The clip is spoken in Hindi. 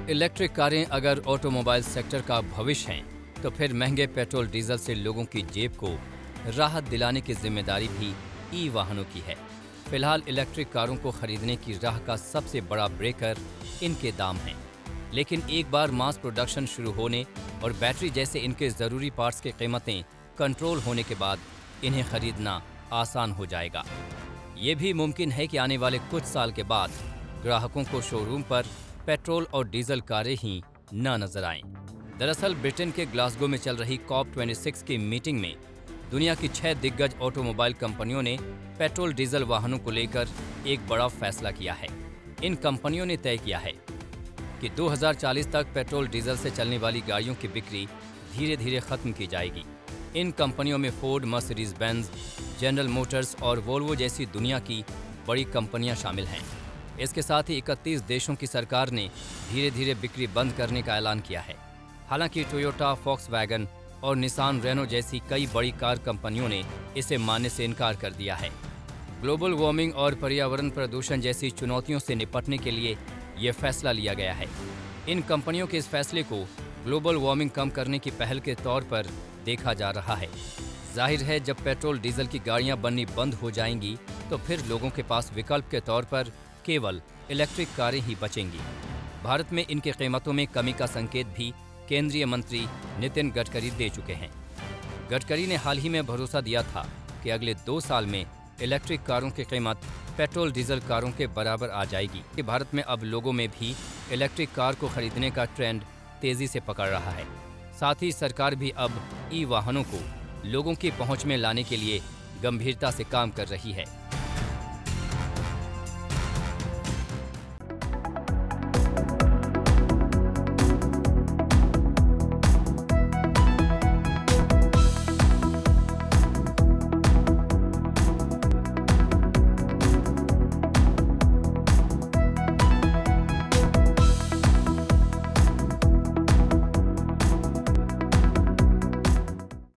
इलेक्ट्रिक कारें अगर ऑटोमोबाइल सेक्टर का भविष्य हैं, तो फिर महंगे पेट्रोल डीजल से लोगों की जेब को राहत दिलाने की जिम्मेदारी भी ई वाहनों की है। फिलहाल इलेक्ट्रिक कारों को खरीदने की राह का सबसे बड़ा ब्रेकर इनके दाम हैं, लेकिन एक बार मास प्रोडक्शन शुरू होने और बैटरी जैसे इनके ज़रूरी पार्ट्स की कीमतें कंट्रोल होने के बाद इन्हें खरीदना आसान हो जाएगा। ये भी मुमकिन है कि आने वाले कुछ साल के बाद ग्राहकों को शोरूम पर पेट्रोल और डीजल कारें ही न नजर आएं। दरअसल ब्रिटेन के ग्लासगो में चल रही COP26 की मीटिंग में दुनिया की 6 दिग्गज ऑटोमोबाइल कंपनियों ने पेट्रोल डीजल वाहनों को लेकर एक बड़ा फैसला किया है। इन कंपनियों ने तय किया है कि 2040 तक पेट्रोल डीजल से चलने वाली गाड़ियों की बिक्री धीरे धीरे खत्म की जाएगी। इन कंपनियों में Ford, Mercedes Benz, general Motors और वोल्वो जैसी दुनिया की बड़ी कंपनियां शामिल हैं। इसके साथ ही 31 देशों की सरकार ने धीरे धीरे बिक्री बंद करने का ऐलान किया है। हालांकि टोयोटा, फॉक्सवैगन और निसान रेनो जैसी कई बड़ी कार कंपनियों ने इसे मानने से इनकार कर दिया है। ग्लोबल वार्मिंग और पर्यावरण प्रदूषण जैसी चुनौतियों से निपटने के लिए ये फैसला लिया गया है। इन कंपनियों के इस फैसले को ग्लोबल वार्मिंग कम करने की पहल के तौर पर देखा जा रहा है। जाहिर है, जब पेट्रोल डीजल की गाड़ियां बननी बंद हो जाएंगी तो फिर लोगों के पास विकल्प के तौर पर केवल इलेक्ट्रिक कारें ही बचेंगी। भारत में इनकी कीमतों में कमी का संकेत भी केंद्रीय मंत्री नितिन गडकरी दे चुके हैं। गडकरी ने हाल ही में भरोसा दिया था कि अगले 2 साल में इलेक्ट्रिक कारों की कीमत पेट्रोल डीजल कारों के बराबर आ जाएगी। कि भारत में अब लोगों में भी इलेक्ट्रिक कार को खरीदने का ट्रेंड तेजी से पकड़ रहा है। साथ ही सरकार भी अब ई वाहनों को लोगों की पहुंच में लाने के लिए गंभीरता से काम कर रही है।